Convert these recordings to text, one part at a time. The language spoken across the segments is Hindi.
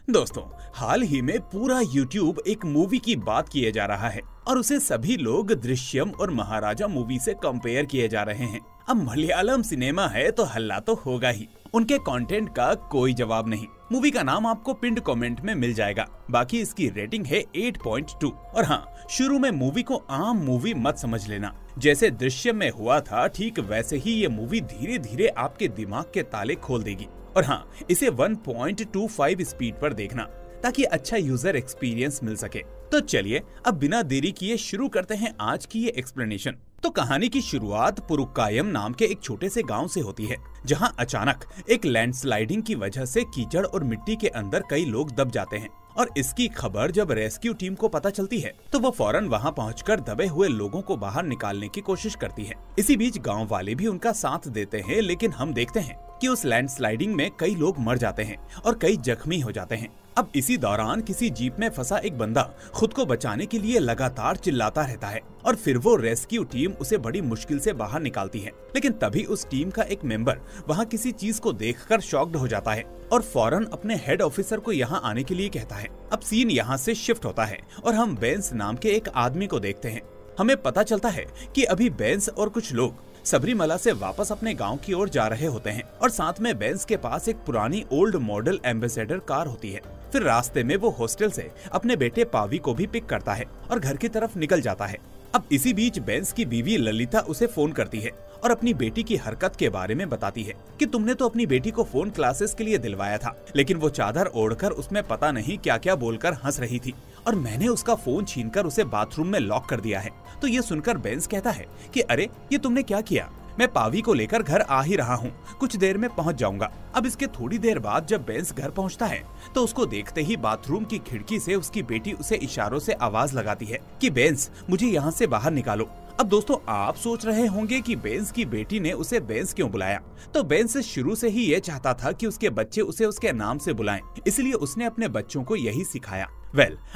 दोस्तों, हाल ही में पूरा YouTube एक मूवी की बात किए जा रहा है और उसे सभी लोग दृश्यम और महाराजा मूवी से कंपेयर किए जा रहे हैं। अब मलयालम सिनेमा है तो हल्ला तो होगा ही, उनके कंटेंट का कोई जवाब नहीं। मूवी का नाम आपको पिंड कमेंट में मिल जाएगा। बाकी इसकी रेटिंग है 8.2। और हाँ, शुरू में मूवी को आम मूवी मत समझ लेना। जैसे दृश्यम में हुआ था ठीक वैसे ही ये मूवी धीरे धीरे आपके दिमाग के ताले खोल देगी। और हाँ, इसे 1.25 स्पीड पर देखना ताकि अच्छा यूजर एक्सपीरियंस मिल सके। तो चलिए अब बिना देरी किए शुरू करते हैं आज की ये एक्सप्लेनेशन। तो कहानी की शुरुआत पुरुक्कायम नाम के एक छोटे से गांव से होती है, जहां अचानक एक लैंडस्लाइडिंग की वजह से कीचड़ और मिट्टी के अंदर कई लोग दब जाते हैं। और इसकी खबर जब रेस्क्यू टीम को पता चलती है तो वो फौरन वहां पहुंचकर दबे हुए लोगों को बाहर निकालने की कोशिश करती है। इसी बीच गांव वाले भी उनका साथ देते हैं, लेकिन हम देखते हैं कि उस लैंडस्लाइडिंग में कई लोग मर जाते हैं और कई जख्मी हो जाते हैं। अब इसी दौरान किसी जीप में फंसा एक बंदा खुद को बचाने के लिए लगातार चिल्लाता रहता है और फिर वो रेस्क्यू टीम उसे बड़ी मुश्किल से बाहर निकालती है। लेकिन तभी उस टीम का एक मेंबर वहाँ किसी चीज को देखकर शॉक्ड हो जाता है और फौरन अपने हेड ऑफिसर को यहाँ आने के लिए कहता है। अब सीन यहाँ से शिफ्ट होता है और हम बेंस नाम के एक आदमी को देखते हैं। हमें पता चलता है कि अभी बेंस और कुछ लोग सबरीमला से वापस अपने गांव की ओर जा रहे होते हैं और साथ में बेंस के पास एक पुरानी ओल्ड मॉडल एम्बेसडर कार होती है। फिर रास्ते में वो हॉस्टल से अपने बेटे पावी को भी पिक करता है और घर की तरफ निकल जाता है। अब इसी बीच बेंस की बीवी ललिता उसे फोन करती है और अपनी बेटी की हरकत के बारे में बताती है कि तुमने तो अपनी बेटी को फोन क्लासेस के लिए दिलवाया था, लेकिन वो चादर ओढ़कर उसमें पता नहीं क्या क्या बोलकर हंस रही थी और मैंने उसका फोन छीनकर उसे बाथरूम में लॉक कर दिया है। तो ये सुनकर बेंस कहता है कि अरे ये तुमने क्या किया, मैं पावी को लेकर घर आ ही रहा हूँ, कुछ देर में पहुँच जाऊंगा। अब इसके थोड़ी देर बाद जब बेंस घर पहुँचता है तो उसको देखते ही बाथरूम की खिड़की से उसकी बेटी उसे इशारों से आवाज लगाती है कि बेंस मुझे यहाँ से बाहर निकालो। अब दोस्तों, आप सोच रहे होंगे कि बेंस की बेटी ने उसे बेंस क्यों बुलाया। तो बेंस शुरू से ही ये चाहता था कि उसके बच्चे उसे उसके नाम से बुलाएं, इसलिए उसने अपने बच्चों को यही सिखाया।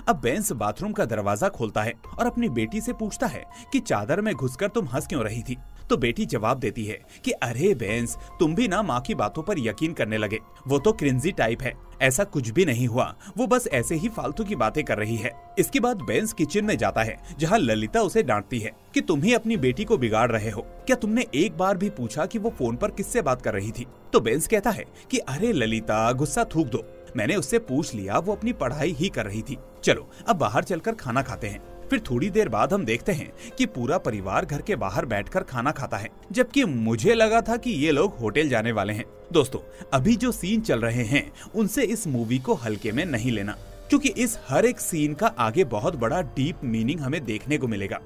अब बेंस बाथरूम का दरवाजा खोलता है और अपनी बेटी से पूछता है कि चादर में घुसकर तुम हंस क्यों रही थी। तो बेटी जवाब देती है कि अरे बेंस, तुम भी ना माँ की बातों पर यकीन करने लगे, वो तो क्रिंजी टाइप है, ऐसा कुछ भी नहीं हुआ, वो बस ऐसे ही फालतू की बातें कर रही है। इसके बाद बेंस किचन में जाता है जहाँ ललिता उसे डांटती है कि तुम ही अपनी बेटी को बिगाड़ रहे हो, क्या तुमने एक बार भी पूछा कि वो फोन पर किससे बात कर रही थी। तो बेंस कहता है कि अरे ललिता, गुस्सा थूक दो, मैंने उससे पूछ लिया, वो अपनी पढ़ाई ही कर रही थी, चलो अब बाहर चलकर खाना खाते हैं। फिर थोड़ी देर बाद हम देखते हैं कि पूरा परिवार घर के बाहर बैठकर खाना खाता है, जबकि मुझे लगा था कि ये लोग होटल जाने वाले हैं। दोस्तों, अभी जो सीन चल रहे हैं उनसे इस मूवी को हल्के में नहीं लेना, क्योंकि इस हर एक सीन का आगे बहुत बड़ा डीप मीनिंग हमें देखने को मिलेगा।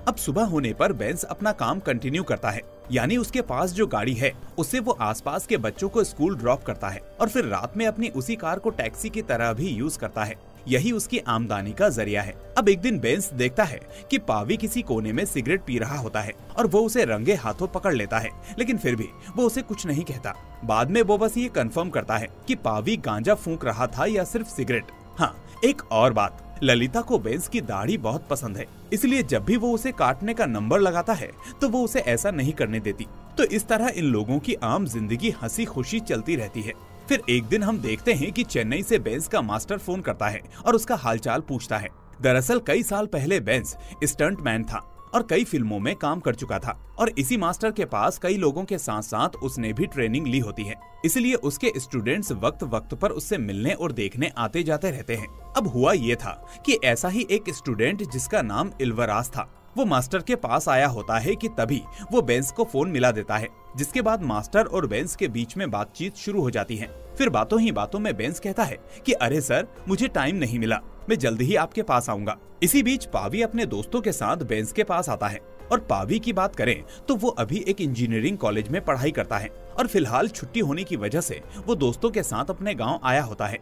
अब सुबह होने पर बेंस अपना काम कंटिन्यू करता है, यानी उसके पास जो गाड़ी है उससे वो आसपास के बच्चों को स्कूल ड्रॉप करता है और फिर रात में अपनी उसी कार को टैक्सी की तरह भी यूज करता है। यही उसकी आमदनी का जरिया है। अब एक दिन बेंस देखता है कि पावी किसी कोने में सिगरेट पी रहा होता है और वो उसे रंगे हाथों पकड़ लेता है, लेकिन फिर भी वो उसे कुछ नहीं कहता। बाद में वो बस ये कंफर्म करता है कि पावी गांजा फूंक रहा था या सिर्फ सिगरेट। हाँ, एक और बात, ललिता को बेंस की दाढ़ी बहुत पसंद है, इसलिए जब भी वो उसे काटने का नंबर लगाता है तो वो उसे ऐसा नहीं करने देती। तो इस तरह इन लोगों की आम जिंदगी हंसी खुशी चलती रहती है। फिर एक दिन हम देखते हैं कि चेन्नई से बेंस का मास्टर फोन करता है और उसका हालचाल पूछता है। दरअसल कई साल पहले बेंस स्टंटमैन था और कई फिल्मों में काम कर चुका था और इसी मास्टर के पास कई लोगों के साथ साथ उसने भी ट्रेनिंग ली होती है, इसलिए उसके स्टूडेंट्स वक्त वक्त पर उससे मिलने और देखने आते जाते रहते हैं। अब हुआ ये था कि ऐसा ही एक स्टूडेंट जिसका नाम इल्वराज था, वो मास्टर के पास आया होता है कि तभी वो बेंस को फोन मिला देता है, जिसके बाद मास्टर और बेंस के बीच में बातचीत शुरू हो जाती है। फिर बातों ही बातों में बेंस कहता है कि अरे सर, मुझे टाइम नहीं मिला, मैं जल्दी ही आपके पास आऊंगा। इसी बीच पावी अपने दोस्तों के साथ बेंस के पास आता है और पावी की बात करें तो वो अभी एक इंजीनियरिंग कॉलेज में पढ़ाई करता है और फिलहाल छुट्टी होने की वजह से वो दोस्तों के साथ अपने गांव आया होता है।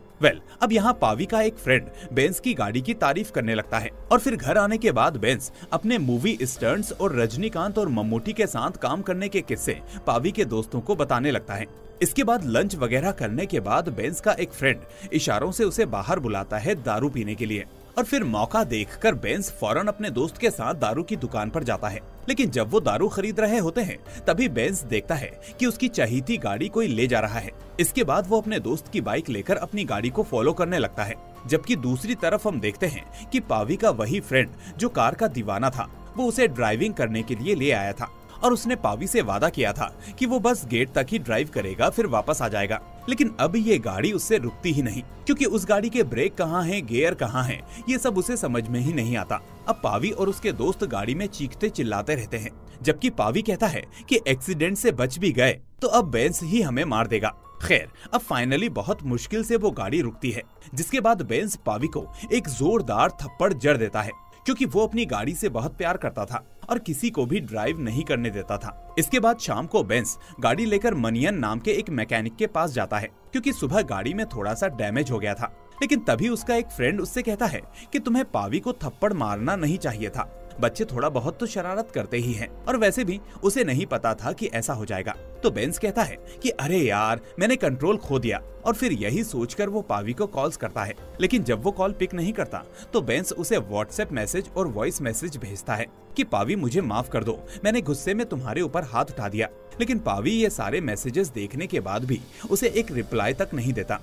अब यहाँ पावी का एक फ्रेंड बेंस की गाड़ी की तारीफ करने लगता है और फिर घर आने के बाद बेंस अपने मूवी स्टंट्स और रजनीकांत और मम्मूटी के साथ काम करने के किस्से पावी के दोस्तों को बताने लगता है। इसके बाद लंच वगैरह करने के बाद बेंस का एक फ्रेंड इशारों से उसे बाहर बुलाता है दारू पीने के लिए और फिर मौका देखकर बेंस फौरन अपने दोस्त के साथ दारू की दुकान पर जाता है लेकिन जब वो दारू खरीद रहे होते हैं तभी बेंस देखता है कि उसकी चहीती गाड़ी कोई ले जा रहा है। इसके बाद वो अपने दोस्त की बाइक लेकर अपनी गाड़ी को फॉलो करने लगता है। जबकि दूसरी तरफ हम देखते हैं कि पावी का वही फ्रेंड जो कार का दीवाना था, वो उसे ड्राइविंग करने के लिए ले आया था और उसने पावी से वादा किया था कि वो बस गेट तक ही ड्राइव करेगा, फिर वापस आ जाएगा। लेकिन अब ये गाड़ी उससे रुकती ही नहीं, क्योंकि उस गाड़ी के ब्रेक कहाँ हैं, गियर कहाँ हैं, ये सब उसे समझ में ही नहीं आता। अब पावी और उसके दोस्त गाड़ी में चीखते चिल्लाते रहते हैं, जबकि पावी कहता है कि एक्सीडेंट से बच भी गए तो अब बेंस ही हमें मार देगा। खैर, अब फाइनली बहुत मुश्किल से वो गाड़ी रुकती है, जिसके बाद बेंस पावी को एक जोरदार थप्पड़ जड़ देता है, क्योंकि वो अपनी गाड़ी से बहुत प्यार करता था और किसी को भी ड्राइव नहीं करने देता था। इसके बाद शाम को बेंस गाड़ी लेकर मनियन नाम के एक मैकेनिक के पास जाता है, क्योंकि सुबह गाड़ी में थोड़ा सा डैमेज हो गया था। लेकिन तभी उसका एक फ्रेंड उससे कहता है कि तुम्हें पावी को थप्पड़ मारना नहीं चाहिए था, बच्चे थोड़ा बहुत तो शरारत करते ही हैं, और वैसे भी उसे नहीं पता था कि ऐसा हो जाएगा। तो बेंस कहता है कि अरे यार, मैंने कंट्रोल खो दिया, और फिर यही सोचकर वो पावी को कॉल्स करता है। लेकिन जब वो कॉल पिक नहीं करता तो बेंस उसे व्हाट्सएप मैसेज और वॉइस मैसेज भेजता है कि पावी मुझे माफ कर दो, मैंने गुस्से में तुम्हारे ऊपर हाथ उठा दिया। लेकिन पावी ये सारे मैसेजेस देखने के बाद भी उसे एक रिप्लाई तक नहीं देता।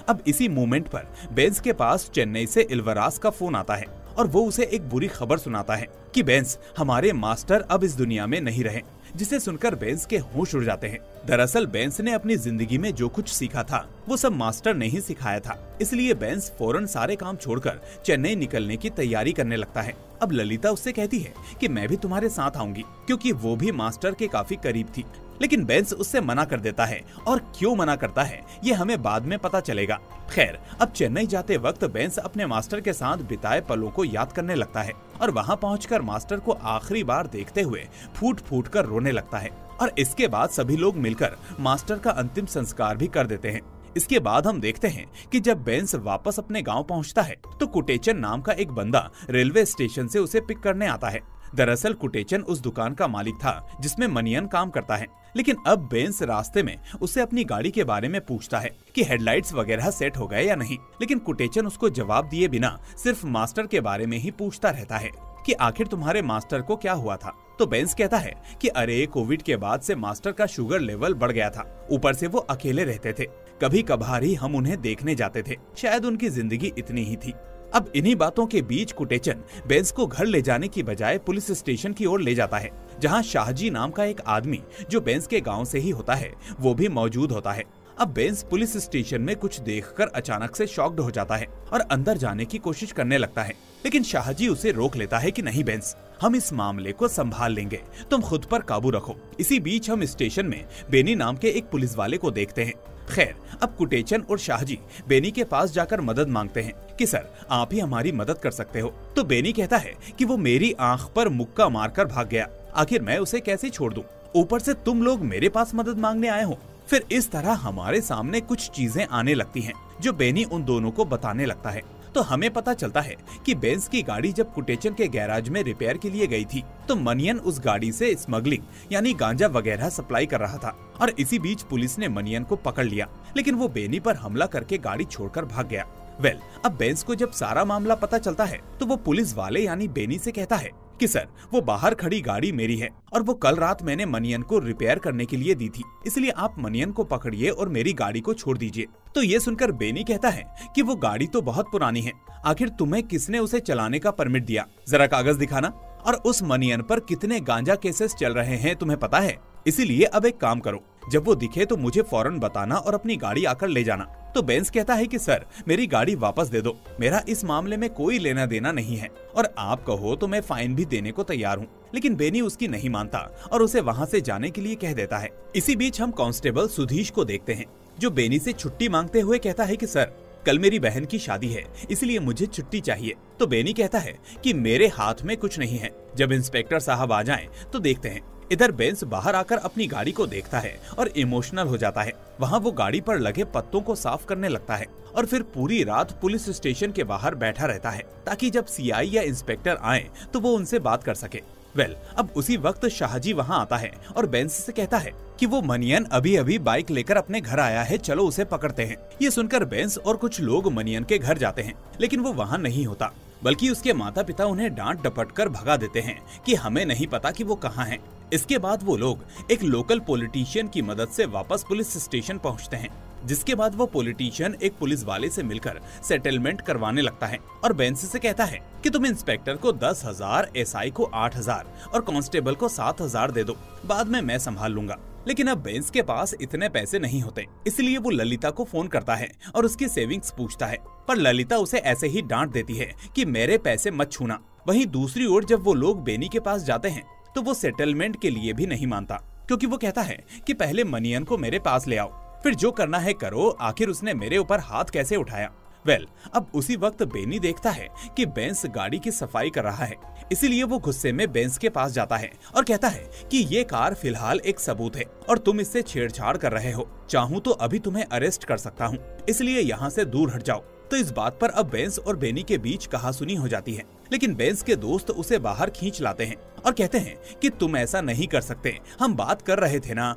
अब इसी मोमेंट पर बेंस के पास चेन्नई से इल्वरास का फोन आता है और वो उसे एक बुरी खबर सुनाता है कि बेंस, हमारे मास्टर अब इस दुनिया में नहीं रहे। जिसे सुनकर बेंस के होश उड़ जाते हैं। दरअसल बेंस ने अपनी जिंदगी में जो कुछ सीखा था वो सब मास्टर ने ही सिखाया था, इसलिए बेंस फौरन सारे काम छोड़कर चेन्नई निकलने की तैयारी करने लगता है। अब ललिता उससे कहती है कि मैं भी तुम्हारे साथ आऊंगी, क्योंकि वो भी मास्टर के काफी करीब थी। लेकिन बेंस उससे मना कर देता है, और क्यों मना करता है ये हमें बाद में पता चलेगा। खैर, अब चेन्नई जाते वक्त बेंस अपने मास्टर के साथ बिताए पलों को याद करने लगता है और वहां पहुंचकर मास्टर को आखिरी बार देखते हुए फूट फूट कर रोने लगता है। और इसके बाद सभी लोग मिलकर मास्टर का अंतिम संस्कार भी कर देते हैं। इसके बाद हम देखते हैं कि जब बेंस वापस अपने गांव पहुंचता है तो कुटेचन नाम का एक बंदा रेलवे स्टेशन से उसे पिक करने आता है। दरअसल कुटेचन उस दुकान का मालिक था जिसमें मनियन काम करता है। लेकिन अब बेंस रास्ते में उससे अपनी गाड़ी के बारे में पूछता है कि हेडलाइट्स वगैरह सेट हो गए या नहीं। लेकिन कुटेचन उसको जवाब दिए बिना सिर्फ मास्टर के बारे में ही पूछता रहता है कि आखिर तुम्हारे मास्टर को क्या हुआ था। तो बेंस कहता है कि अरे, कोविड के बाद से मास्टर का शुगर लेवल बढ़ गया था, ऊपर से वो अकेले रहते थे, कभी कभार ही हम उन्हें देखने जाते थे, शायद उनकी जिंदगी इतनी ही थी। अब इन्हीं बातों के बीच कुटेचन बेंस को घर ले जाने की बजाय पुलिस स्टेशन की ओर ले जाता है, जहां शाहजी नाम का एक आदमी जो बेंस के गांव से ही होता है वो भी मौजूद होता है। अब बेंस पुलिस स्टेशन में कुछ देखकर अचानक से शॉक्ड हो जाता है और अंदर जाने की कोशिश करने लगता है। लेकिन शाहजी उसे रोक लेता है कि नहीं बेंस, हम इस मामले को संभाल लेंगे, तुम खुद पर काबू रखो। इसी बीच हम स्टेशन में बेनी नाम के एक पुलिस वाले को देखते हैं। खैर, अब कुटेचन और शाहजी बेनी के पास जाकर मदद मांगते हैं कि सर, आप ही हमारी मदद कर सकते हो। तो बेनी कहता है कि वो मेरी आंख पर मुक्का मारकर भाग गया, आखिर मैं उसे कैसे छोड़ दूं? ऊपर से तुम लोग मेरे पास मदद मांगने आए हो। फिर इस तरह हमारे सामने कुछ चीजें आने लगती हैं जो बेनी उन दोनों को बताने लगता है। तो हमें पता चलता है कि बेंस की गाड़ी जब कुटेचन के गैराज में रिपेयर के लिए गई थी तो मनियन उस गाड़ी से स्मगलिंग यानी गांजा वगैरह सप्लाई कर रहा था, और इसी बीच पुलिस ने मनियन को पकड़ लिया। लेकिन वो बेनी पर हमला करके गाड़ी छोड़कर भाग गया। अब बेंस को जब सारा मामला पता चलता है तो वो पुलिस वाले यानी बेनी से कहता है कि सर, वो बाहर खड़ी गाड़ी मेरी है और वो कल रात मैंने मनियन को रिपेयर करने के लिए दी थी, इसलिए आप मनियन को पकड़िए और मेरी गाड़ी को छोड़ दीजिए। तो ये सुनकर बेनी कहता है कि वो गाड़ी तो बहुत पुरानी है, आखिर तुम्हें किसने उसे चलाने का परमिट दिया, जरा कागज दिखाना। और उस मनियन पर कितने गांजा केसेस चल रहे हैं तुम्हें पता है? इसीलिए अब एक काम करो, जब वो दिखे तो मुझे फौरन बताना और अपनी गाड़ी आकर ले जाना। तो बेंस कहता है कि सर, मेरी गाड़ी वापस दे दो, मेरा इस मामले में कोई लेना देना नहीं है, और आप कहो तो मैं फाइन भी देने को तैयार हूँ। लेकिन बेनी उसकी नहीं मानता और उसे वहाँ से जाने के लिए कह देता है। इसी बीच हम कांस्टेबल सुधीश को देखते हैं जो बेनी से छुट्टी मांगते हुए कहता है कि सर, कल मेरी बहन की शादी है, इसलिए मुझे छुट्टी चाहिए। तो बेनी कहता है कि मेरे हाथ में कुछ नहीं है, जब इंस्पेक्टर साहब आ जाएं तो देखते हैं। इधर बेंस बाहर आकर अपनी गाड़ी को देखता है और इमोशनल हो जाता है। वहाँ वो गाड़ी पर लगे पत्तों को साफ करने लगता है और फिर पूरी रात पुलिस स्टेशन के बाहर बैठा रहता है ताकि जब सीआई या इंस्पेक्टर आए तो वो उनसे बात कर सके। अब उसी वक्त शाहजी वहाँ आता है और बेंस से कहता है कि वो मनियन अभी अभी बाइक लेकर अपने घर आया है, चलो उसे पकड़ते हैं। ये सुनकर बेंस और कुछ लोग मनियन के घर जाते हैं, लेकिन वो वहाँ नहीं होता। बल्कि उसके माता पिता उन्हें डांट डपट कर भगा देते हैं कि हमें नहीं पता कि वो कहाँ हैं। इसके बाद वो लोग एक लोकल पॉलिटिशियन की मदद से वापस पुलिस स्टेशन पहुंचते हैं, जिसके बाद वो पॉलिटिशियन एक पुलिस वाले से मिलकर सेटलमेंट करवाने लगता है और बेंस से कहता है कि तुम इंस्पेक्टर को 10,000, एसआई को 8,000 और कांस्टेबल को 7,000 दे दो, बाद में मैं संभाल लूंगा। लेकिन अब बेंस के पास इतने पैसे नहीं होते, इसलिए वो ललिता को फोन करता है और उसकी सेविंग्स पूछता है, पर ललिता उसे ऐसे ही डांट देती है कि मेरे पैसे मत छूना। वहीं दूसरी ओर जब वो लोग बेनी के पास जाते हैं तो वो सेटलमेंट के लिए भी नहीं मानता, क्योंकि वो कहता है कि पहले मनियन को मेरे पास ले आओ, फिर जो करना है करो, आखिर उसने मेरे ऊपर हाथ कैसे उठाया। अब उसी वक्त बेनी देखता है कि बेंस गाड़ी की सफाई कर रहा है, इसीलिए वो गुस्से में बेंस के पास जाता है और कहता है कि ये कार फिलहाल एक सबूत है और तुम इससे छेड़छाड़ कर रहे हो, चाहूँ तो अभी तुम्हें अरेस्ट कर सकता हूँ, इसलिए यहाँ से दूर हट जाओ। तो इस बात पर अब बेंस और बेनी के बीच कहासुनी हो जाती है, लेकिन बेंस के दोस्त उसे बाहर खींच लाते हैं और कहते हैं कि तुम ऐसा नहीं कर सकते, हम बात कर रहे थे ना।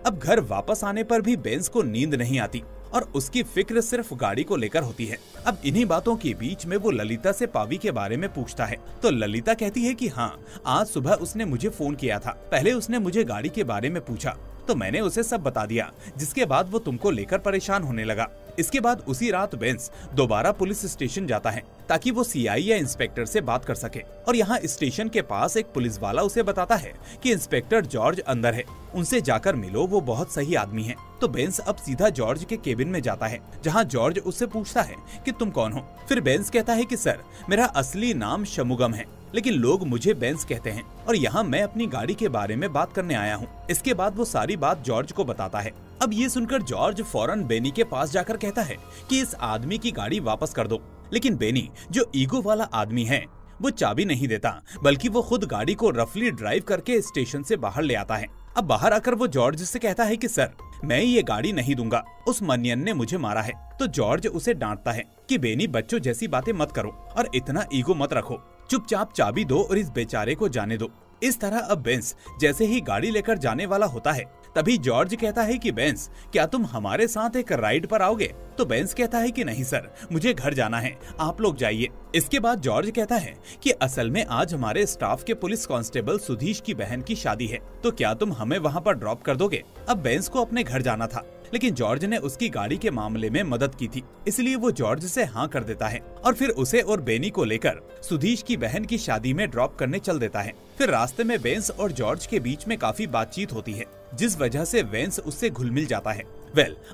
अब घर वापस आने पर भी बेंस को नींद नहीं आती और उसकी फिक्र सिर्फ गाड़ी को लेकर होती है। अब इन्हीं बातों के बीच में वो ललिता से पावी के बारे में पूछता है, तो ललिता कहती है कि हाँ, आज सुबह उसने मुझे फोन किया था, पहले उसने मुझे गाड़ी के बारे में पूछा तो मैंने उसे सब बता दिया, जिसके बाद वो तुमको लेकर परेशान होने लगा। इसके बाद उसी रात बेंस दोबारा पुलिस स्टेशन जाता है ताकि वो सीआई या इंस्पेक्टर से बात कर सके, और यहाँ स्टेशन के पास एक पुलिस वाला उसे बताता है कि इंस्पेक्टर जॉर्ज अंदर है, उनसे जाकर मिलो, वो बहुत सही आदमी है। तो बेंस अब सीधा जॉर्ज के केबिन में जाता है, जहाँ जॉर्ज उससे पूछता है कि तुम कौन हो। फिर बेंस कहता है कि सर, मेरा असली नाम शमुगम है, लेकिन लोग मुझे बेंस कहते हैं और यहाँ मैं अपनी गाड़ी के बारे में बात करने आया हूँ। इसके बाद वो सारी बात जॉर्ज को बताता है। अब ये सुनकर जॉर्ज फौरन बेनी के पास जाकर कहता है कि इस आदमी की गाड़ी वापस कर दो, लेकिन बेनी जो ईगो वाला आदमी है वो चाबी नहीं देता, बल्कि वो खुद गाड़ी को रफली ड्राइव करके स्टेशन से बाहर ले आता है। अब बाहर आकर वो जॉर्ज से कहता है कि सर, मैं ये गाड़ी नहीं दूंगा, उस मनियन ने मुझे मारा है। तो जॉर्ज उसे डांटता है कि बेनी, बच्चों जैसी बातें मत करो और इतना ईगो मत रखो, चुपचाप चाबी दो और इस बेचारे को जाने दो। इस तरह अब बेंस जैसे ही गाड़ी लेकर जाने वाला होता है, तभी जॉर्ज कहता है कि बेंस, क्या तुम हमारे साथ एक राइड पर आओगे? तो बेंस कहता है कि नहीं सर, मुझे घर जाना है, आप लोग जाइए। इसके बाद जॉर्ज कहता है कि असल में आज हमारे स्टाफ के पुलिस कांस्टेबल सुधीश की बहन की शादी है, तो क्या तुम हमें वहाँ पर ड्रॉप कर दोगे? अब बेंस को अपने घर जाना था, लेकिन जॉर्ज ने उसकी गाड़ी के मामले में मदद की थी, इसलिए वो जॉर्ज से हाँ कर देता है और फिर उसे और बेनी को लेकर सुधीश की बहन की शादी में ड्रॉप करने चल देता है। फिर रास्ते में बेंस और जॉर्ज के बीच में काफी बातचीत होती है, जिस वजह से बेंस उससे घुल मिल जाता है।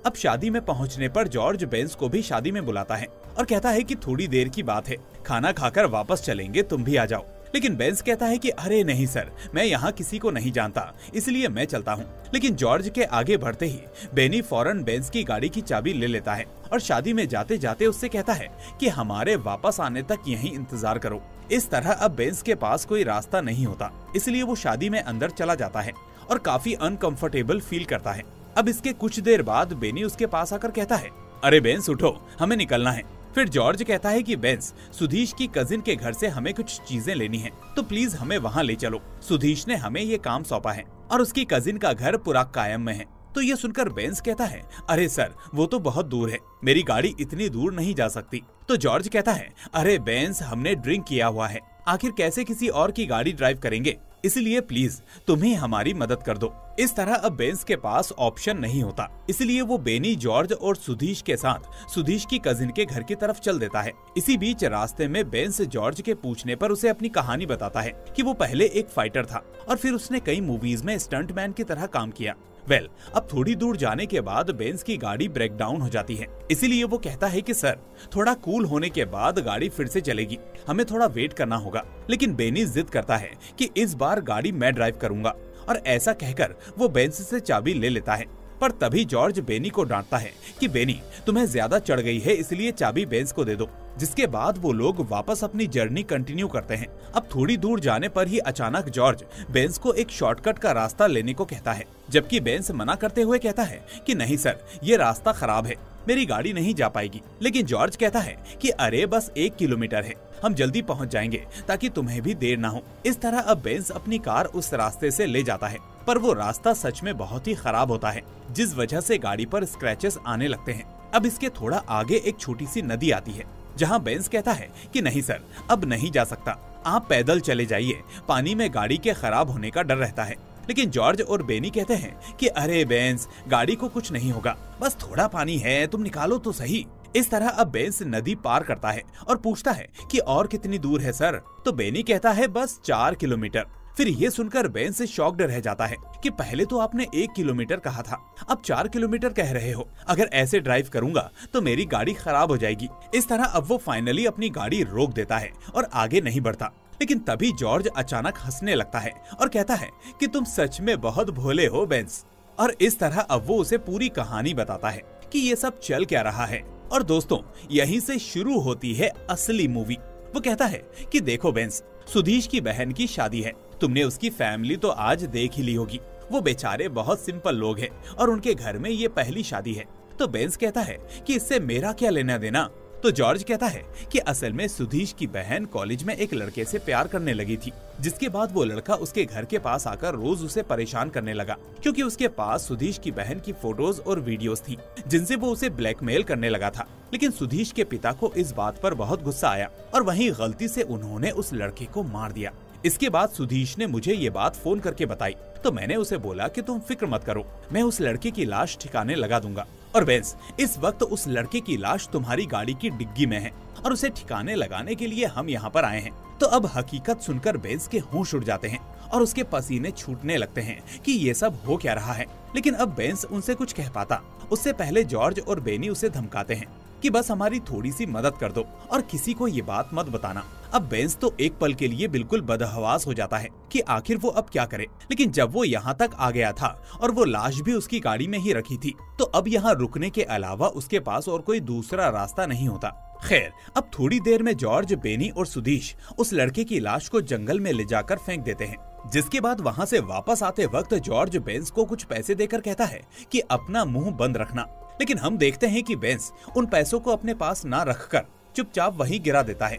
अब शादी में पहुंचने पर जॉर्ज बेंस को भी शादी में बुलाता है और कहता है कि थोड़ी देर की बात है, खाना खाकर वापस चलेंगे, तुम भी आ जाओ। लेकिन बेंस कहता है कि अरे नहीं सर, मैं यहाँ किसी को नहीं जानता, इसलिए मैं चलता हूँ। लेकिन जॉर्ज के आगे बढ़ते ही बेनी फौरन बेंस की गाड़ी की चाबी ले लेता है और शादी में जाते जाते उससे कहता है कि हमारे वापस आने तक यहीं इंतजार करो। इस तरह अब बेंस के पास कोई रास्ता नहीं होता, इसलिए वो शादी में अंदर चला जाता है और काफी अनकंफर्टेबल फील करता है। अब इसके कुछ देर बाद बेनी उसके पास आकर कहता है, अरे बेंस उठो, हमें निकलना है। फिर जॉर्ज कहता है कि बेंस, सुधीश की कजिन के घर से हमें कुछ चीजें लेनी है, तो प्लीज हमें वहाँ ले चलो। सुधीश ने हमें ये काम सौंपा है और उसकी कजिन का घर पुराकायम में है। तो ये सुनकर बेंस कहता है, अरे सर, वो तो बहुत दूर है, मेरी गाड़ी इतनी दूर नहीं जा सकती। तो जॉर्ज कहता है, अरे बेंस, हमने ड्रिंक किया हुआ है, आखिर कैसे किसी और की गाड़ी ड्राइव करेंगे, इसलिए प्लीज तुम ही हमारी मदद कर दो। इस तरह अब बेंस के पास ऑप्शन नहीं होता, इसलिए वो बेनी, जॉर्ज और सुधीश के साथ सुधीश की कजिन के घर की तरफ चल देता है। इसी बीच रास्ते में बेंस जॉर्ज के पूछने पर उसे अपनी कहानी बताता है कि वो पहले एक फाइटर था और फिर उसने कई मूवीज में स्टंटमैन की तरह काम किया। अब थोड़ी दूर जाने के बाद बेंस की गाड़ी ब्रेक डाउन हो जाती है, इसीलिए वो कहता है कि सर, थोड़ा कूल होने के बाद गाड़ी फिर से चलेगी, हमें थोड़ा वेट करना होगा। लेकिन बेनी जिद करता है कि इस बार गाड़ी मैं ड्राइव करूंगा और ऐसा कहकर वो बेंस से चाबी ले लेता है। पर तभी जॉर्ज बेनी को डांटता है कि बेनी, तुम्हें ज्यादा चढ़ गई है, इसलिए चाबी बेंस को दे दो। जिसके बाद वो लोग वापस अपनी जर्नी कंटिन्यू करते हैं। अब थोड़ी दूर जाने पर ही अचानक जॉर्ज बेंस को एक शॉर्टकट का रास्ता लेने को कहता है, जबकि बेंस मना करते हुए कहता है कि नहीं सर, ये रास्ता खराब है, मेरी गाड़ी नहीं जा पाएगी। लेकिन जॉर्ज कहता है कि अरे बस 1 किलोमीटर है, हम जल्दी पहुंच जाएंगे ताकि तुम्हें भी देर ना हो। इस तरह अब बेंस अपनी कार उस रास्ते से ले जाता है, पर वो रास्ता सच में बहुत ही खराब होता है, जिस वजह से गाड़ी पर स्क्रैचेस आने लगते हैं। अब इसके थोड़ा आगे एक छोटी सी नदी आती है, जहाँ बेंस कहता है कि नहीं सर, अब नहीं जा सकता, आप पैदल चले जाइए, पानी में गाड़ी के खराब होने का डर रहता है। लेकिन जॉर्ज और बेनी कहते हैं कि अरे बेंस, गाड़ी को कुछ नहीं होगा, बस थोड़ा पानी है, तुम निकालो तो सही। इस तरह अब बेंस नदी पार करता है और पूछता है कि और कितनी दूर है सर? तो बेनी कहता है बस 4 किलोमीटर। फिर ये सुनकर बेंस शॉक्ड रह जाता है कि पहले तो आपने 1 किलोमीटर कहा था, अब 4 किलोमीटर कह रहे हो। अगर ऐसे ड्राइव करूंगा तो मेरी गाड़ी खराब हो जाएगी। इस तरह अब वो फाइनली अपनी गाड़ी रोक देता है और आगे नहीं बढ़ता। लेकिन तभी जॉर्ज अचानक हंसने लगता है और कहता है कि तुम सच में बहुत भोले हो बेंस। और इस तरह अब वो उसे पूरी कहानी बताता है कि ये सब चल क्या रहा है। और दोस्तों, यहीं से शुरू होती है असली मूवी। वो कहता है कि देखो बेंस, सुधीश की बहन की शादी है, तुमने उसकी फैमिली तो आज देख ही ली होगी। वो बेचारे बहुत सिंपल लोग हैं और उनके घर में ये पहली शादी है। तो बेंस कहता है कि इससे मेरा क्या लेना देना? तो जॉर्ज कहता है कि असल में सुधीश की बहन कॉलेज में एक लड़के से प्यार करने लगी थी, जिसके बाद वो लड़का उसके घर के पास आकर रोज उसे परेशान करने लगा, क्योंकि उसके पास सुधीश की बहन की फोटोज और वीडियोस थी, जिनसे वो उसे ब्लैकमेल करने लगा था। लेकिन सुधीश के पिता को इस बात पर बहुत गुस्सा आया और वहीं गलती से उन्होंने उस लड़के को मार दिया। इसके बाद सुधीश ने मुझे ये बात फोन करके बताई, तो मैंने उसे बोला कि तुम फिक्र मत करो, मैं उस लड़के की लाश ठिकाने लगा दूंगा। और बेंस, इस वक्त उस लड़के की लाश तुम्हारी गाड़ी की डिग्गी में है और उसे ठिकाने लगाने के लिए हम यहाँ पर आए हैं। तो अब हकीकत सुनकर बेंस के होश उड़ जाते हैं और उसके पसीने छूटने लगते हैं कि ये सब हो क्या रहा है। लेकिन अब बेंस उनसे कुछ कह पाता उससे पहले जॉर्ज और बेनी उसे धमकाते हैं कि बस हमारी थोड़ी सी मदद कर दो और किसी को ये बात मत बताना। अब बेंस तो एक पल के लिए बिल्कुल बदहवास हो जाता है कि आखिर वो अब क्या करे। लेकिन जब वो यहाँ तक आ गया था और वो लाश भी उसकी गाड़ी में ही रखी थी, तो अब यहाँ रुकने के अलावा उसके पास और कोई दूसरा रास्ता नहीं होता। खैर, अब थोड़ी देर में जॉर्ज, बेनी और सुधीश उस लड़के की लाश को जंगल में ले जाकर फेंक देते हैं, जिसके बाद वहाँ से वापस आते वक्त जॉर्ज बेंस को कुछ पैसे देकर कहता है कि अपना मुंह बंद रखना। लेकिन हम देखते हैं कि बेंस उन पैसों को अपने पास ना रखकर चुपचाप वहीं गिरा देता है।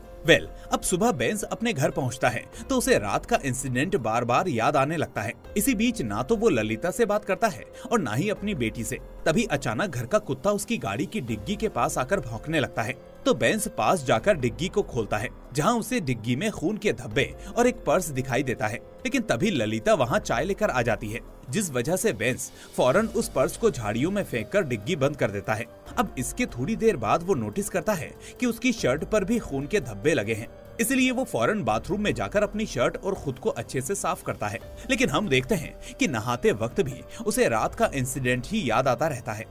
अब सुबह बेंस अपने घर पहुंचता है तो उसे रात का इंसिडेंट बार बार याद आने लगता है। इसी बीच ना तो वो ललिता से बात करता है और ना ही अपनी बेटी से। तभी अचानक घर का कुत्ता उसकी गाड़ी की डिग्गी के पास आकर भौंकने लगता है। तो बेंस पास जाकर डिग्गी को खोलता है, जहां उसे डिग्गी में खून के धब्बे और एक पर्स दिखाई देता है। लेकिन तभी ललिता वहां चाय लेकर आ जाती है, जिस वजह से बेंस फौरन उस पर्स को झाड़ियों में फेंककर डिग्गी बंद कर देता है। अब इसके थोड़ी देर बाद वो नोटिस करता है कि उसकी शर्ट पर भी खून के धब्बे लगे हैं, इसलिए वो फौरन बाथरूम में जाकर अपनी शर्ट और खुद को अच्छे से साफ करता है। लेकिन हम देखते हैं कि नहाते वक्त भी उसे रात का इंसिडेंट ही याद आता रहता है।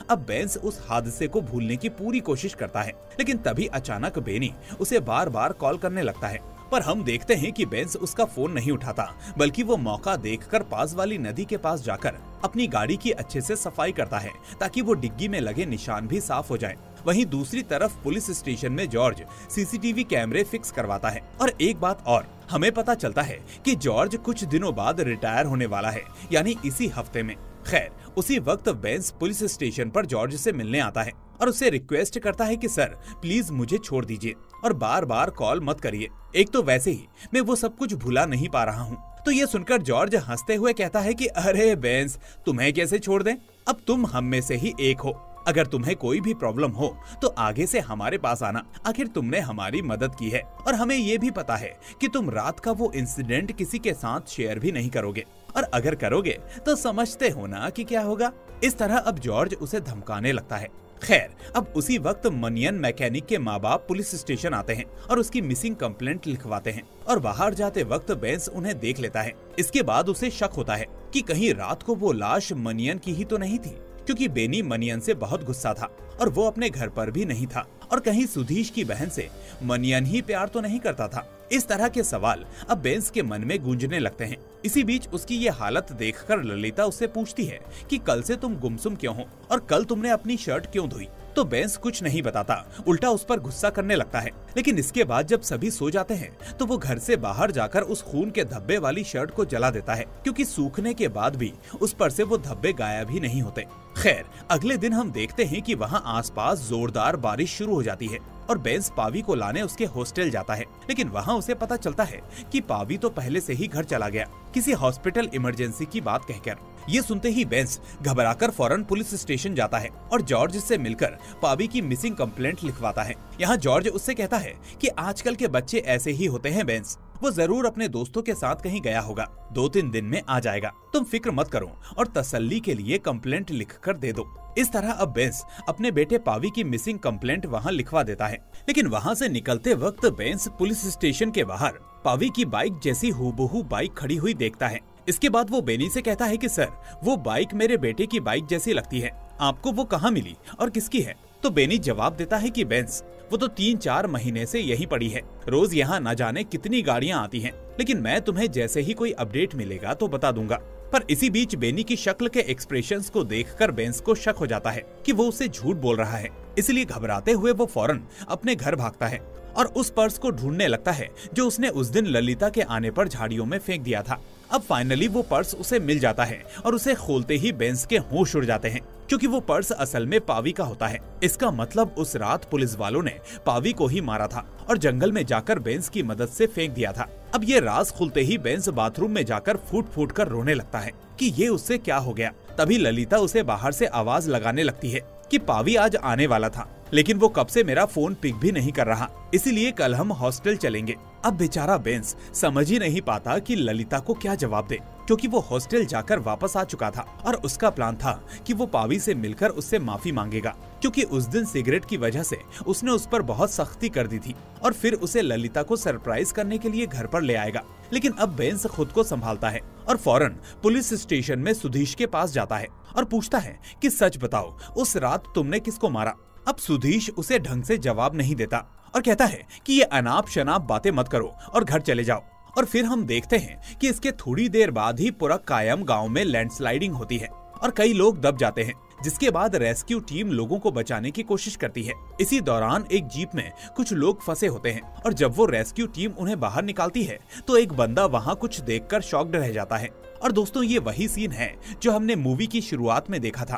अब बेंस उस हादसे को भूलने की पूरी कोशिश करता है, लेकिन तभी अचानक बेनी उसे बार बार कॉल करने लगता है। पर हम देखते हैं कि बेंस उसका फोन नहीं उठाता, बल्कि वो मौका देखकर पास वाली नदी के पास जाकर अपनी गाड़ी की अच्छे से सफाई करता है, ताकि वो डिग्गी में लगे निशान भी साफ हो जाए। वहीं दूसरी तरफ पुलिस स्टेशन में जॉर्ज सीसीटीवी कैमरे फिक्स करवाता है। और एक बात और, हमें पता चलता है कि जॉर्ज कुछ दिनों बाद रिटायर होने वाला है, यानी इसी हफ्ते में। खैर, उसी वक्त बेंस पुलिस स्टेशन पर जॉर्ज से मिलने आता है और उससे रिक्वेस्ट करता है कि सर प्लीज मुझे छोड़ दीजिए और बार बार कॉल मत करिए, एक तो वैसे ही मैं वो सब कुछ भुला नहीं पा रहा हूँ। तो ये सुनकर जॉर्ज हंसते हुए कहता है कि अरे बेंस, तुम्हें कैसे छोड़ दें, अब तुम हम में से ही एक हो। अगर तुम्हें कोई भी प्रॉब्लम हो तो आगे से हमारे पास आना, आखिर तुमने हमारी मदद की है और हमें ये भी पता है कि तुम रात का वो इंसिडेंट किसी के साथ शेयर भी नहीं करोगे, और अगर करोगे तो समझते हो ना कि क्या होगा। इस तरह अब जॉर्ज उसे धमकाने लगता है। खैर, अब उसी वक्त मनियन मैकेनिक के माँ बाप पुलिस स्टेशन आते हैं और उसकी मिसिंग कंप्लेंट लिखवाते हैं, और बाहर जाते वक्त बेंस उन्हें देख लेता है। इसके बाद उसे शक होता है कि कहीं रात को वो लाश मनियन की ही तो नहीं थी, क्योंकि बेनी मनियन से बहुत गुस्सा था और वो अपने घर पर भी नहीं था, और कहीं सुधीश की बहन से मनियन ही प्यार तो नहीं करता था। इस तरह के सवाल अब बेंस के मन में गूंजने लगते हैं। इसी बीच उसकी ये हालत देखकर ललिता उससे पूछती है कि कल से तुम गुमसुम क्यों हो और कल तुमने अपनी शर्ट क्यों धोई। तो बेंस कुछ नहीं बताता, उल्टा उस पर गुस्सा करने लगता है। लेकिन इसके बाद जब सभी सो जाते हैं तो वो घर से बाहर जाकर उस खून के धब्बे वाली शर्ट को जला देता है, क्योंकि सूखने के बाद भी उस पर से वो धब्बे गायब ही नहीं होते। खैर, अगले दिन हम देखते हैं कि वहाँ आसपास जोरदार बारिश शुरू हो जाती है। और बेंस पावी को लाने उसके हॉस्टल जाता है। लेकिन वहाँ उसे पता चलता है कि पावी तो पहले से ही घर चला गया, किसी हॉस्पिटल इमरजेंसी की बात कहकर। ये सुनते ही बेंस घबराकर फौरन पुलिस स्टेशन जाता है और जॉर्ज से मिलकर पावी की मिसिंग कंप्लेंट लिखवाता है। यहाँ जॉर्ज उससे कहता है कि आजकल के बच्चे ऐसे ही होते हैं बेंस, वो जरूर अपने दोस्तों के साथ कहीं गया होगा, 2-3 दिन में आ जाएगा, तुम फिक्र मत करो और तसल्ली के लिए कंप्लेंट लिख कर दे दो। इस तरह अब बेंस अपने बेटे पावी की मिसिंग कंप्लेंट वहाँ लिखवा देता है। लेकिन वहाँ से निकलते वक्त बेंस पुलिस स्टेशन के बाहर पावी की बाइक जैसी हूबहू बाइक खड़ी हुई देखता है। इसके बाद वो बेनी से कहता है कि सर, वो बाइक मेरे बेटे की बाइक जैसी लगती है, आपको वो कहाँ मिली और किसकी है? तो बेनी जवाब देता है कि बेंस, वो तो 3-4 महीने से यहीं पड़ी है, रोज यहाँ न जाने कितनी गाड़ियाँ आती हैं, लेकिन मैं तुम्हें जैसे ही कोई अपडेट मिलेगा तो बता दूंगा। पर इसी बीच बेनी की शक्ल के एक्सप्रेशंस को देखकर बेंस को शक हो जाता है कि वो उसे झूठ बोल रहा है। इसलिए घबराते हुए वो फौरन अपने घर भागता है और उस पर्स को ढूंढने लगता है जो उसने उस दिन ललिता के आने पर झाड़ियों में फेंक दिया था। अब फाइनली वो पर्स उसे मिल जाता है और उसे खोलते ही बेंस के होश उड़ जाते हैं, क्योंकि वो पर्स असल में पावी का होता है। इसका मतलब उस रात पुलिस वालों ने पावी को ही मारा था और जंगल में जाकर बेंस की मदद से फेंक दिया था। अब ये राज खुलते ही बेंस बाथरूम में जाकर फूट फूट कर रोने लगता है कि ये उससे क्या हो गया। तभी ललिता उसे बाहर से आवाज लगाने लगती है कि पावी आज आने वाला था, लेकिन वो कब से मेरा फोन पिक भी नहीं कर रहा, इसीलिए कल हम हॉस्टल चलेंगे। अब बेचारा बेंस समझ ही नहीं पाता कि ललिता को क्या जवाब दे, क्योंकि वो हॉस्टल जाकर वापस आ चुका था और उसका प्लान था कि वो पावी से मिलकर उससे माफी मांगेगा, क्योंकि उस दिन सिगरेट की वजह से उसने उस पर बहुत सख्ती कर दी थी और फिर उसे ललिता को सरप्राइज करने के लिए घर पर ले आएगा। लेकिन अब बेंस खुद को संभालता है और फौरन पुलिस स्टेशन में सुधीश के पास जाता है और पूछता है कि सच बताओ, उस रात तुमने किसको मारा? अब सुधीश उसे ढंग से जवाब नहीं देता और कहता है कि ये अनाप शनाप बातें मत करो और घर चले जाओ। और फिर हम देखते हैं कि इसके थोड़ी देर बाद ही पूरा कायम गांव में लैंडस्लाइडिंग होती है और कई लोग दब जाते हैं, जिसके बाद रेस्क्यू टीम लोगों को बचाने की कोशिश करती है। इसी दौरान एक जीप में कुछ लोग फंसे होते हैं और जब वो रेस्क्यू टीम उन्हें बाहर निकालती है तो एक बंदा वहाँ कुछ देखकर शॉक्ड रह जाता है। और दोस्तों, ये वही सीन है जो हमने मूवी की शुरुआत में देखा था।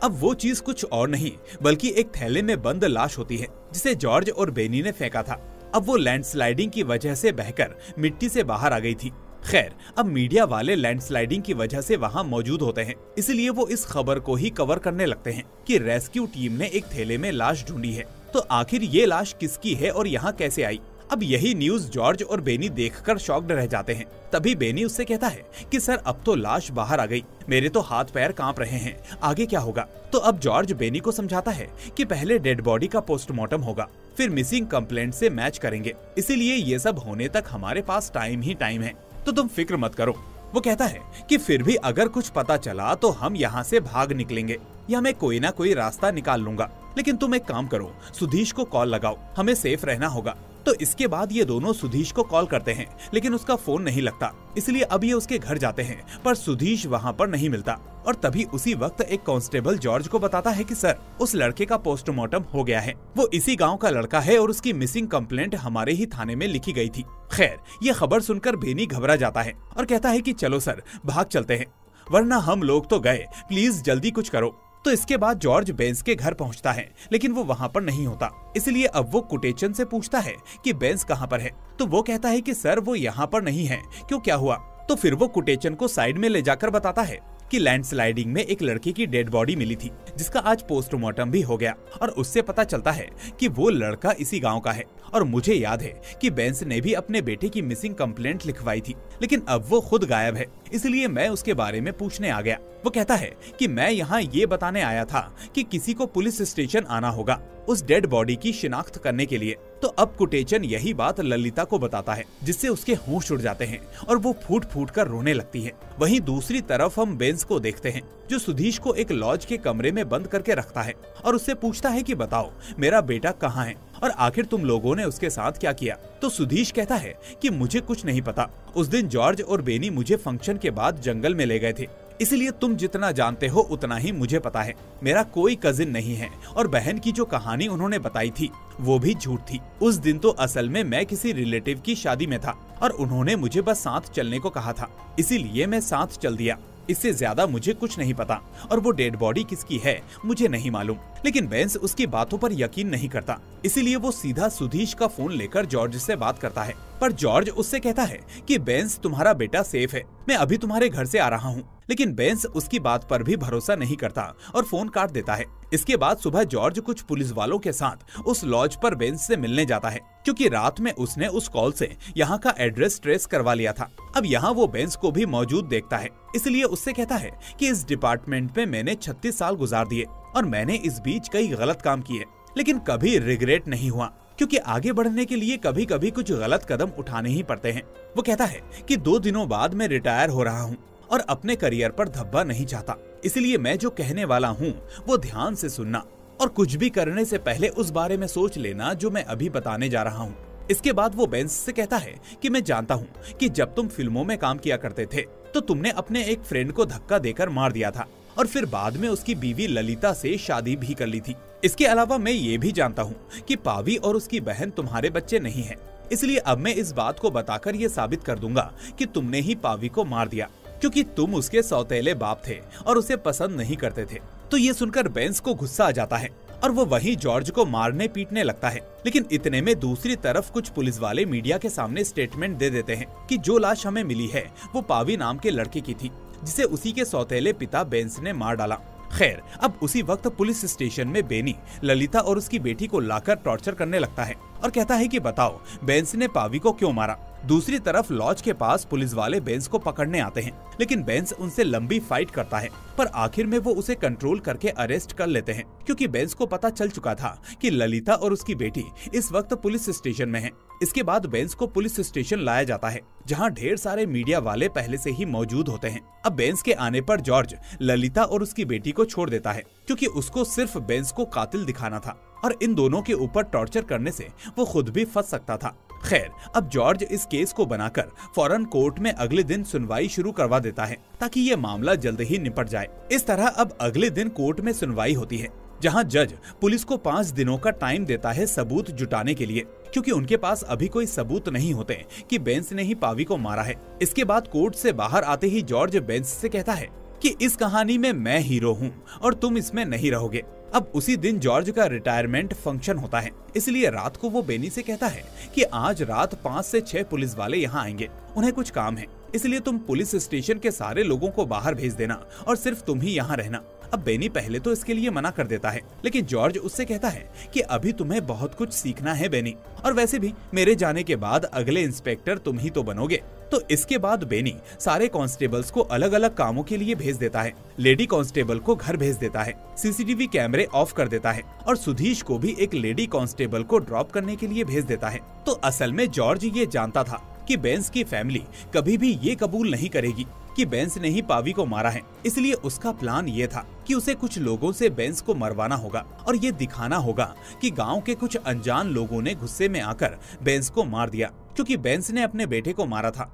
अब वो चीज कुछ और नहीं बल्कि एक थैले में बंद लाश होती है जिसे जॉर्ज और बेनी ने फेंका था। अब वो लैंडस्लाइडिंग की वजह से बहकर मिट्टी से बाहर आ गई थी। खैर, अब मीडिया वाले लैंडस्लाइडिंग की वजह से वहाँ मौजूद होते हैं, इसलिए वो इस खबर को ही कवर करने लगते हैं कि रेस्क्यू टीम ने एक थैले में लाश ढूंढी है। तो आखिर ये लाश किसकी है और यहाँ कैसे आई? अब यही न्यूज जॉर्ज और बेनी देखकर शॉक्ड रह जाते हैं। तभी बेनी उससे कहता है कि सर, अब तो लाश बाहर आ गई, मेरे तो हाथ पैर कांप रहे हैं, आगे क्या होगा? तो अब जॉर्ज बेनी को समझाता है कि पहले डेड बॉडी का पोस्टमार्टम होगा, फिर मिसिंग कंप्लेंट से मैच करेंगे, इसीलिए ये सब होने तक हमारे पास टाइम ही टाइम है, तो तुम फिक्र मत करो। वो कहता है कि फिर भी अगर कुछ पता चला तो हम यहाँ से भाग निकलेंगे या मैं कोई ना कोई रास्ता निकाल लूंगा, लेकिन तुम एक काम करो, सुधीश को कॉल लगाओ, हमें सेफ रहना होगा। तो इसके बाद ये दोनों सुधीश को कॉल करते हैं, लेकिन उसका फोन नहीं लगता, इसलिए अब ये उसके घर जाते हैं, पर सुधीश वहाँ पर नहीं मिलता। और तभी उसी वक्त एक कांस्टेबल जॉर्ज को बताता है कि सर, उस लड़के का पोस्टमार्टम हो गया है, वो इसी गांव का लड़का है और उसकी मिसिंग कंप्लेंट हमारे ही थाने में लिखी गई थी। खैर, ये खबर सुनकर बेनी घबरा जाता है और कहता है कि चलो सर, भाग चलते हैं, वरना हम लोग तो गए, प्लीज जल्दी कुछ करो। तो इसके बाद जॉर्ज बेंस के घर पहुंचता है, लेकिन वो वहां पर नहीं होता, इसलिए अब वो कुटेचन से पूछता है कि बेंस कहां पर है। तो वो कहता है कि सर, वो यहाँ पर नहीं है, क्यों, क्या हुआ? तो फिर वो कुटेचन को साइड में ले जाकर बताता है कि लैंडस्लाइडिंग में एक लड़के की डेड बॉडी मिली थी, जिसका आज पोस्टमार्टम भी हो गया और उससे पता चलता है कि वो लड़का इसी गांव का है। और मुझे याद है कि बेंस ने भी अपने बेटे की मिसिंग कंप्लेंट लिखवाई थी, लेकिन अब वो खुद गायब है, इसलिए मैं उसके बारे में पूछने आ गया। वो कहता है कि मैं यहाँ ये बताने आया था कि किसी को पुलिस स्टेशन आना होगा उस डेड बॉडी की शिनाख्त करने के लिए। तो अब कुटेचन यही बात ललिता को बताता है, जिससे उसके होश उड़ जाते हैं और वो फूट फूट कर रोने लगती है। वहीं दूसरी तरफ हम बेंस को देखते हैं, जो सुधीश को एक लॉज के कमरे में बंद करके रखता है और उससे पूछता है कि बताओ, मेरा बेटा कहाँ है और आखिर तुम लोगों ने उसके साथ क्या किया? तो सुधीश कहता है कि मुझे कुछ नहीं पता, उस दिन जॉर्ज और बेनी मुझे फंक्शन के बाद जंगल में ले गए थे, इसलिए तुम जितना जानते हो उतना ही मुझे पता है। मेरा कोई कजिन नहीं है और बहन की जो कहानी उन्होंने बताई थी वो भी झूठ थी। उस दिन तो असल में मैं किसी रिलेटिव की शादी में था और उन्होंने मुझे बस साथ चलने को कहा था, इसीलिए मैं साथ चल दिया। इससे ज्यादा मुझे कुछ नहीं पता और वो डेड बॉडी किसकी है मुझे नहीं मालूम। लेकिन बेंस उसकी बातों पर यकीन नहीं करता, इसीलिए वो सीधा सुधीश का फोन लेकर जॉर्ज से बात करता है। पर जॉर्ज उससे कहता है कि बेंस तुम्हारा बेटा सेफ है, मैं अभी तुम्हारे घर से आ रहा हूँ। लेकिन बेंस उसकी बात पर भी भरोसा नहीं करता और फोन काट देता है। इसके बाद सुबह जॉर्ज कुछ पुलिस वालों के साथ उस लॉज पर बेंस से मिलने जाता है, क्योंकि रात में उसने उस कॉल से यहाँ का एड्रेस ट्रेस करवा लिया था। अब यहाँ वो बेंस को भी मौजूद देखता है, इसलिए उससे कहता है कि इस डिपार्टमेंट में मैंने 36 साल गुजार दिए और मैंने इस बीच कई गलत काम किए, लेकिन कभी रिग्रेट नहीं हुआ, क्योंकि आगे बढ़ने के लिए कभी कभी कुछ गलत कदम उठाने ही पड़ते हैं। वो कहता है कि 2 दिनों बाद मैं रिटायर हो रहा हूँ और अपने करियर पर धब्बा नहीं चाहता, इसलिए मैं जो कहने वाला हूँ वो ध्यान से सुनना और कुछ भी करने से पहले उस बारे में सोच लेना जो मैं अभी बताने जा रहा हूँ। इसके बाद वो बेंस से कहता है कि मैं जानता हूँ कि जब तुम फिल्मों में काम किया करते थे तो तुमने अपने एक फ्रेंड को धक्का देकर मार दिया था और फिर बाद में उसकी बीवी ललिता से शादी भी कर ली थी। इसके अलावा मैं ये भी जानता हूँ कि पावी और उसकी बहन तुम्हारे बच्चे नहीं है, इसलिए अब मैं इस बात को बताकर ये साबित कर दूंगा कि तुमने ही पावी को मार दिया, क्योंकि तुम उसके सौतेले बाप थे और उसे पसंद नहीं करते थे। तो ये सुनकर बेंस को गुस्सा आ जाता है और वो वहीं जॉर्ज को मारने पीटने लगता है। लेकिन इतने में दूसरी तरफ कुछ पुलिस वाले मीडिया के सामने स्टेटमेंट दे देते हैं कि जो लाश हमें मिली है वो पावी नाम के लड़के की थी, जिसे उसी के सौतेले पिता बेंस ने मार डाला। खैर, अब उसी वक्त पुलिस स्टेशन में बेनी ललिता और उसकी बेटी को लाकर टॉर्चर करने लगता है और कहता है कि बताओ बेंस ने पावी को क्यों मारा। दूसरी तरफ लॉज के पास पुलिस वाले बेंस को पकड़ने आते हैं, लेकिन बेंस उनसे लंबी फाइट करता है, पर आखिर में वो उसे कंट्रोल करके अरेस्ट कर लेते हैं, क्योंकि बेंस को पता चल चुका था कि ललिता और उसकी बेटी इस वक्त पुलिस स्टेशन में हैं। इसके बाद बेंस को पुलिस स्टेशन लाया जाता है, जहां ढेर सारे मीडिया वाले पहले से ही मौजूद होते हैं। अब बेंस के आने पर जॉर्ज ललिता और उसकी बेटी को छोड़ देता है, क्योंकि उसको सिर्फ बेंस को कातिल दिखाना था और इन दोनों के ऊपर टॉर्चर करने से वो खुद भी फंस सकता था। खैर, अब जॉर्ज इस केस को बनाकर फौरन कोर्ट में अगले दिन सुनवाई शुरू करवा देता है, ताकि ये मामला जल्द ही निपट जाए। इस तरह अब अगले दिन कोर्ट में सुनवाई होती है, जहां जज पुलिस को 5 दिनों का टाइम देता है सबूत जुटाने के लिए, क्योंकि उनके पास अभी कोई सबूत नहीं होते कि बेंस ने ही पावी को मारा है। इसके बाद कोर्ट से बाहर आते ही जॉर्ज बेंस से कहता है कि इस कहानी में मैं हीरो हूँ और तुम इसमें नहीं रहोगे। अब उसी दिन जॉर्ज का रिटायरमेंट फंक्शन होता है, इसलिए रात को वो बेनी से कहता है कि आज रात 5 से 6 पुलिस वाले यहाँ आएंगे, उन्हें कुछ काम है, इसलिए तुम पुलिस स्टेशन के सारे लोगों को बाहर भेज देना और सिर्फ तुम ही यहाँ रहना। अब बेनी पहले तो इसके लिए मना कर देता है, लेकिन जॉर्ज उससे कहता है कि अभी तुम्हें बहुत कुछ सीखना है बेनी, और वैसे भी मेरे जाने के बाद अगले इंस्पेक्टर तुम ही तो बनोगे। तो इसके बाद बेनी सारे कांस्टेबल्स को अलग अलग कामों के लिए भेज देता है। लेडी कांस्टेबल को घर भेज देता है, सीसीटीवी कैमरे ऑफ कर देता है और सुधीश को भी एक लेडी कांस्टेबल को ड्रॉप करने के लिए भेज देता है। तो असल में जॉर्ज ये जानता था कि बेंस की फैमिली कभी भी ये कबूल नहीं करेगी कि बेंस ने ही पावी को मारा है, इसलिए उसका प्लान ये था कि उसे कुछ लोगों से बेंस को मरवाना होगा और ये दिखाना होगा कि गांव के कुछ अनजान लोगों ने गुस्से में आकर बेंस को मार दिया, क्योंकि बेंस ने अपने बेटे को मारा था।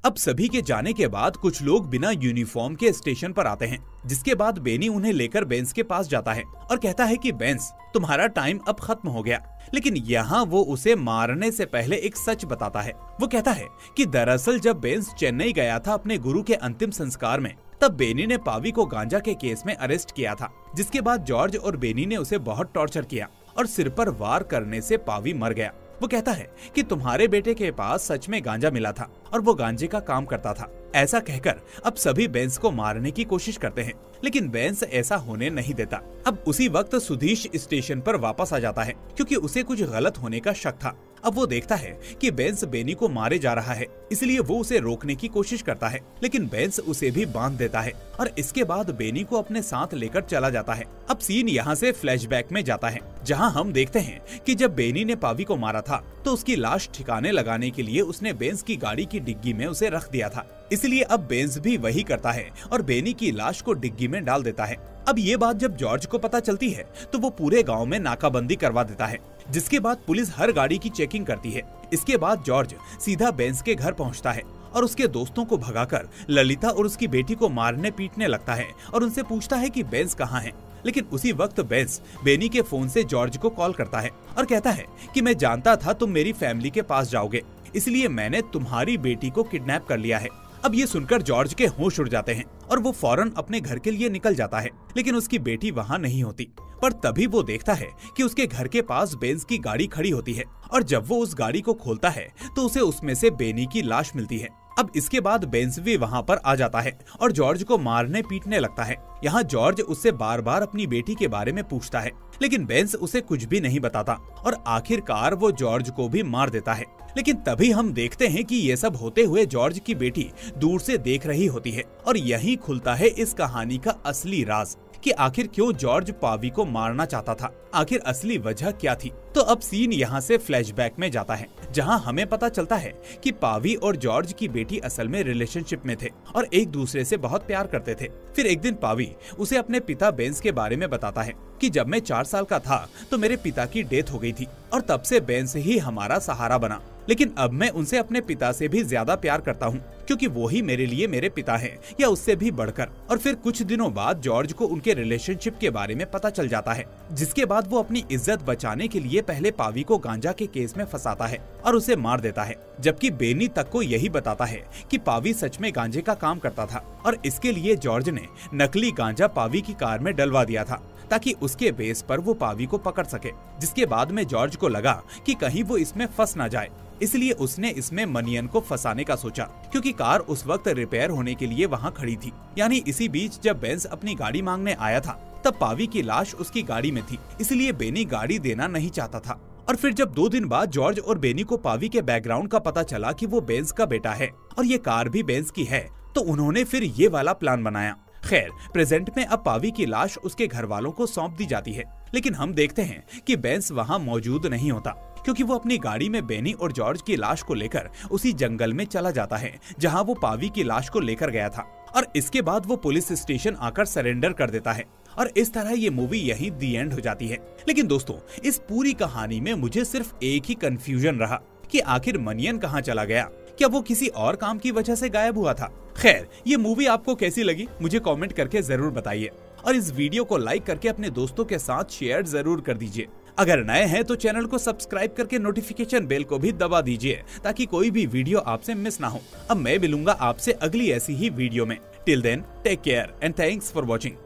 अब सभी के जाने के बाद कुछ लोग बिना यूनिफॉर्म के स्टेशन पर आते हैं, जिसके बाद बेनी उन्हें लेकर बेंस के पास जाता है और कहता है कि बेंस, तुम्हारा टाइम अब खत्म हो गया। लेकिन यहाँ वो उसे मारने से पहले एक सच बताता है। वो कहता है कि दरअसल जब बेंस चेन्नई गया था अपने गुरु के अंतिम संस्कार में, तब बेनी ने पावी को गांजा के केस में अरेस्ट किया था, जिसके बाद जॉर्ज और बेनी ने उसे बहुत टॉर्चर किया और सिर पर वार करने से पावी मर गया। वो कहता है कि तुम्हारे बेटे के पास सच में गांजा मिला था और वो गांजे का काम करता था। ऐसा कहकर अब सभी बेंस को मारने की कोशिश करते हैं, लेकिन बेंस ऐसा होने नहीं देता। अब उसी वक्त सुधीश स्टेशन पर वापस आ जाता है, क्योंकि उसे कुछ गलत होने का शक था। अब वो देखता है कि बेंस बेनी को मारे जा रहा है, इसलिए वो उसे रोकने की कोशिश करता है, लेकिन बेंस उसे भी बांध देता है और इसके बाद बेनी को अपने साथ लेकर चला जाता है। अब सीन यहाँ से फ्लैशबैक में जाता है, जहाँ हम देखते हैं कि जब बेनी ने पावी को मारा था तो उसकी लाश ठिकाने लगाने के लिए उसने बेंस की गाड़ी की डिग्गी में उसे रख दिया था, इसलिए अब बेंस भी वही करता है और बेनी की लाश को डिग्गी में डाल देता है। अब ये बात जब जॉर्ज को पता चलती है तो वो पूरे गांव में नाकाबंदी करवा देता है, जिसके बाद पुलिस हर गाड़ी की चेकिंग करती है। इसके बाद जॉर्ज सीधा बेंस के घर पहुंचता है और उसके दोस्तों को भगाकर ललिता और उसकी बेटी को मारने पीटने लगता है और उनसे पूछता है कि बेंस कहाँ है। लेकिन उसी वक्त बेंस बेनी के फोन से जॉर्ज को कॉल करता है और कहता है कि मैं जानता था तुम मेरी फैमिली के पास जाओगे, इसलिए मैंने तुम्हारी बेटी को किडनैप कर लिया है। अब ये सुनकर जॉर्ज के होश उड़ जाते हैं और वो फौरन अपने घर के लिए निकल जाता है, लेकिन उसकी बेटी वहाँ नहीं होती। पर तभी वो देखता है कि उसके घर के पास बेंज की गाड़ी खड़ी होती है और जब वो उस गाड़ी को खोलता है तो उसे उसमें से बेनी की लाश मिलती है। अब इसके बाद बेंज भी वहाँ पर आ जाता है और जॉर्ज को मारने पीटने लगता है। यहाँ जॉर्ज उससे बार बार अपनी बेटी के बारे में पूछता है, लेकिन बेंज उसे कुछ भी नहीं बताता और आखिरकार वो जॉर्ज को भी मार देता है। लेकिन तभी हम देखते हैं कि ये सब होते हुए जॉर्ज की बेटी दूर से देख रही होती है और यही खुलता है इस कहानी का असली राज कि आखिर क्यों जॉर्ज पावी को मारना चाहता था, आखिर असली वजह क्या थी। तो अब सीन यहाँ से फ्लैशबैक में जाता है, जहाँ हमें पता चलता है कि पावी और जॉर्ज की बेटी असल में रिलेशनशिप में थे और एक दूसरे से बहुत प्यार करते थे। फिर एक दिन पावी उसे अपने पिता बेंज के बारे में बताता है कि जब मैं 4 साल का था तो मेरे पिता की डेथ हो गई थी और तब से बेंज ही हमारा सहारा बना, लेकिन अब मैं उनसे अपने पिता से भी ज्यादा प्यार करता हूँ क्योंकि वो ही मेरे लिए मेरे पिता हैं या उससे भी बढ़कर। और फिर कुछ दिनों बाद जॉर्ज को उनके रिलेशनशिप के बारे में पता चल जाता है, जिसके बाद वो अपनी इज्जत बचाने के लिए पहले पावी को गांजा के केस में फंसाता है और उसे मार देता है, जबकि बेनी तक को यही बताता है कि पावी सच में गांजे का काम करता था और इसके लिए जॉर्ज ने नकली गांजा पावी की कार में डलवा दिया था ताकि उसके बेस पर वो पावी को पकड़ सके। जिसके बाद में जॉर्ज को लगा कि कहीं वो इसमें फंस ना जाए, इसलिए उसने इसमें मनियन को फंसाने का सोचा क्योंकि कार उस वक्त रिपेयर होने के लिए वहाँ खड़ी थी। यानी इसी बीच जब बेंज अपनी गाड़ी मांगने आया था तब पावी की लाश उसकी गाड़ी में थी, इसलिए बेनी गाड़ी देना नहीं चाहता था। और फिर जब 2 दिन बाद जॉर्ज और बेनी को पावी के बैकग्राउंड का पता चला कि वो बेंज का बेटा है और ये कार भी बेंज की है, तो उन्होंने फिर ये वाला प्लान बनाया। खैर, प्रेजेंट में अब पावी की लाश उसके घर वालों को सौंप दी जाती है, लेकिन हम देखते हैं कि बेंज वहाँ मौजूद नहीं होता क्योंकि वो अपनी गाड़ी में बेनी और जॉर्ज की लाश को लेकर उसी जंगल में चला जाता है जहाँ वो पावी की लाश को लेकर गया था और इसके बाद वो पुलिस स्टेशन आकर सरेंडर कर देता है और इस तरह ये मूवी यहीं दी एंड हो जाती है। लेकिन दोस्तों, इस पूरी कहानी में मुझे सिर्फ एक ही कंफ्यूजन रहा कि आखिर मनियन कहाँ चला गया, क्या वो किसी और काम की वजह से गायब हुआ था। खैर, ये मूवी आपको कैसी लगी मुझे कमेंट करके जरूर बताइए और इस वीडियो को लाइक करके अपने दोस्तों के साथ शेयर जरूर कर दीजिए। अगर नए हैं तो चैनल को सब्सक्राइब करके नोटिफिकेशन बेल को भी दबा दीजिए ताकि कोई भी वीडियो आपसे मिस ना हो। अब मैं मिलूंगा आपसे अगली ऐसी ही वीडियो में। Till then take care and thanks for watching.